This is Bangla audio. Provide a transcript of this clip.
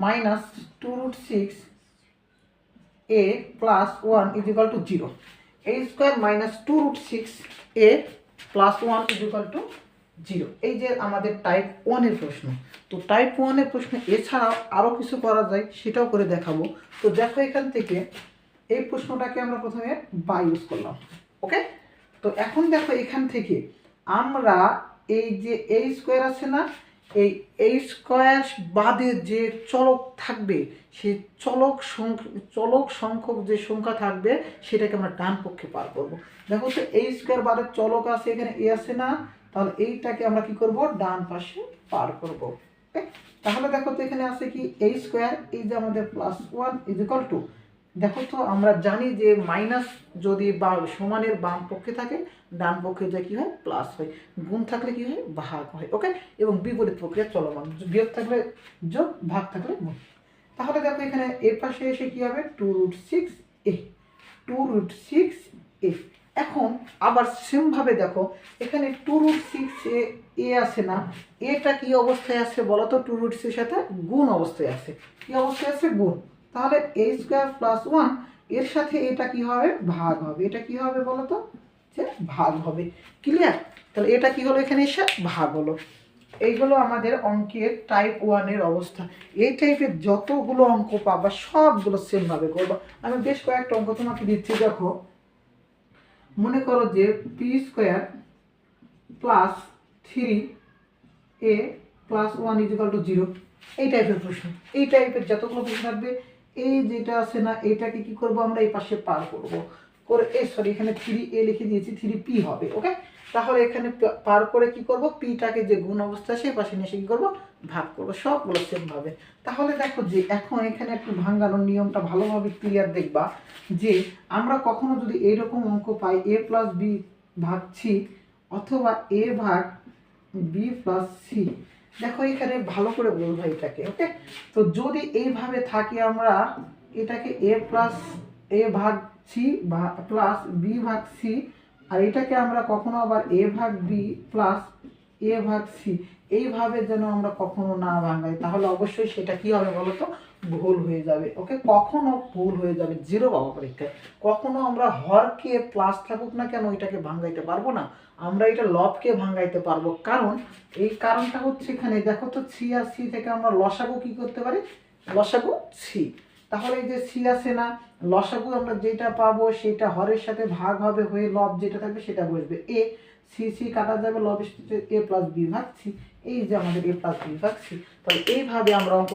Minus 2√6 a plus 1 is equal to 0। a square minus 2√6 a plus 1 is equal to 0। এই যে আমাদের টাইপ 1-এর প্রশ্ন। তো টাইপ 1-এর প্রশ্ন এছাড়াও আরও কিছু করা যায়, সেটাও করে দেখাবো। তো দেখো এখান থেকে এই প্রশ্নটাকে আমরা প্রথমে বা ইউজ করলাম, ওকে। তো এখন দেখো এখান থেকে আমরা এই যে a স্কোয়ার আছে না, এই a স্কোয়ার বাদে যে চলক থাকবে, সেই চলক সংখ্যক যে সংখ্যা থাকবে সেটাকে আমরা ডান পক্ষে পার করব। দেখো তো a স্কোয়ার বাদে চলক আছে, এখানে a আছে না, তাহলে এইটাকে আমরা কি করব, ডান পাশে পার করব, ওকে। তাহলে দেখো তো এখানে আছে কি a স্কোয়ার, এই যে আমাদের প্লাস 1 ইজ ইকুয়াল টু, দেখো তো আমরা জানি যে মাইনাস যদি বা সমানের বাম পক্ষে থাকে, ডান পক্ষে যে কী হয়, প্লাস হয়। গুণ থাকলে কী হয়, ভাগ হয়, ওকে। এবং বিপরীত প্রক্রিয়া চলমান, বিয়োগ থাকলে যোগ, ভাগ থাকলে গুণ। তাহলে দেখো এখানে এর পাশে এসে কী হবে, 2√6 a, 2√6 a। এখন আবার সেমভাবে দেখো এখানে 2√6 এ আছে না, এটা কি অবস্থায় আছে বলো তো, 2√6 এর সাথে গুণ অবস্থায় আছে। কি অবস্থায় আছে, গুণ। তাহলে a স্কোয়ার প্লাস 1 এর সাথে এটা কি হবে, ভাগ হবে। এটা কি হবে বলো তো, যে ভাগ হবে। ক্লিয়ার? তাহলে এটা কি হলো, এখানে এসে ভাগ হলো। এইগুলো আমাদের অঙ্কের টাইপ 1-এর অবস্থা। এই টাইপের যতগুলো অঙ্ক পাবা সবগুলো সেমভাবে করবা। আমি বেশ কয়েকটা অঙ্ক তোমাকে দিচ্ছি, দেখো। মনে করো যে P square plus 3a plus 1 is equal to 0, এই টাইপের প্রশ্ন। এই টাইপের যতগুলো প্রশ্ন থাকবে, এই যেটা আছে না, এটাকে কি করব আমরা, এই পাশে পার করব করে, সরি এখানে 3a লিখে দিয়েছি, 3p হবে, ওকে। তাহলে এখানে পার করে কি করব, পিটাকে যে গুণ অবস্থা আছে এই পাশে নিয়ে এসে কি করবো, ভাগ করবো। সবগুলো সেমভাবে। তাহলে দেখো যে এখন এখানে একটু ভাঙানোর নিয়মটা ভালোভাবে ক্লিয়ার দেখবা, যে আমরা কখনো যদি এইরকম অঙ্ক পাই, a প্লাস বি ভাগ সি অথবা a ভাগ বি প্লাস সি, দেখো এখানে ভালো করে বলবো এটাকে, ওকে। তো যদি এইভাবে থাকে, আমরা এটাকে a প্লাস a ভাগ সি প্লাস বি ভাগ সি, আর এটাকে আমরা কখনো আবার a ভাগ বি প্লাস a ভাগ সি, এইভাবে যেন আমরা কখনো না ভাঙাই, তাহলে অবশ্যই সেটা কি হবে বলো তো, ভুল হয়ে যাবে, ওকে। কখনো ভুল হয়ে যাবে, 0 পাবো পরীক্ষায়। কখনো আমরা হরকে প্লাস থাকুক না কেন এটাকে ভাঙাইতে পারবো না, আমরা এটা লবকে ভাঙাইতে পারবো। কারণ এই কারণটা হচ্ছে এখানে দেখো তো, সি আর সি থেকে আমরা লসাগু কি করতে পারি, লসাগু সি। তাহলে এই যে সি আছে না, লসাগু আমরা যেটা পাবো সেটা হরের সাথে ভাগ হবে হয়ে লব যেটা থাকবে সেটা বসবে, এ সি সি কাটা যাবে, লব এ প্লাস বি ভাগ সি, এই যে আমাদের এ প্লাস বি ভাগ সি। তাহলে এইভাবে আমরা